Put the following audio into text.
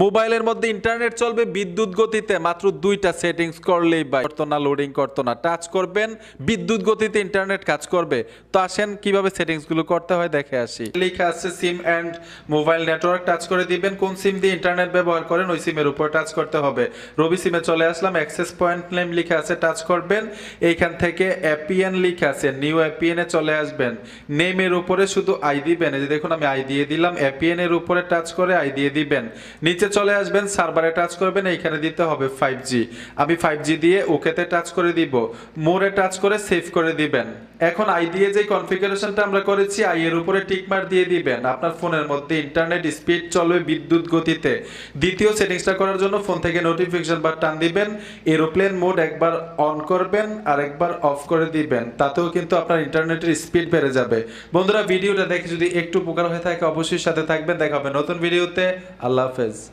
মোবাইলের মধ্যে ইন্টারনেট চলবে বিদ্যুৎ গতিতে, মাত্র 2টা সেটিংস করলেই করতো না, লোডিং করতো না। টাচ করবেন, বিদ্যুৎ গতিতে ইন্টারনেট কাজ করবে। তো আসেন কিভাবে সেটিংসগুলো করতে হয় দেখে আসি। লেখা আছে সিম অ্যান্ড মোবাইল নেটওয়ার্ক, টাচ করে দিবেন। কোন সিম দিয়ে ইন্টারনেট ব্যবহার করেন ওই সিমের উপর টাচ করতে হবে। রবি সিমে চলে আসলাম, অ্যাক্সেস পয়েন্ট নেম লেখা আছে, টাচ করবেন। এইখান থেকে এপিএন লেখা আছে, নিউ এপিএন এ চলে আসবেন। নেমের উপরে শুধু আই দিবেন, এই যে দেখুন আমি আই দিয়ে দিলাম। এপিএন এর উপরে টাচ করে আই দিয়ে দিবেন। নিচে চলে আসবেন, সার্ভারে টাচ করবেন, এইখানে দিতে হবে 5G। আমি 5G দিয়ে ওকেতে টাচ করে দিব। মোরে টাচ করে সেভ করে দিবেন। এখন আই দিয়ে যে কনফিগারেশনটা আমরা করেছি, আই এর উপরে টিক মার্ক দিয়ে দিবেন। আপনার ফোনের মধ্যে ইন্টারনেট স্পিড চলবে বিদ্যুৎ গতিতে। দ্বিতীয় সেটিংসটা করার জন্য ফোন থেকে নোটিফিকেশন বার টান দিবেন, এরোপ্লেন মোড একবার অন করবেন আর একবার অফ করে দিবেন, তাতেও কিন্তু আপনার ইন্টারনেটের স্পিড বেড়ে যাবে। বন্ধুরা, ভিডিওটা দেখে যদি একটু উপকার হয়ে থাকে অবশ্যই সাথে থাকবেন। দেখা হবে নতুন ভিডিওতে। আল্লাহ হাফেজ।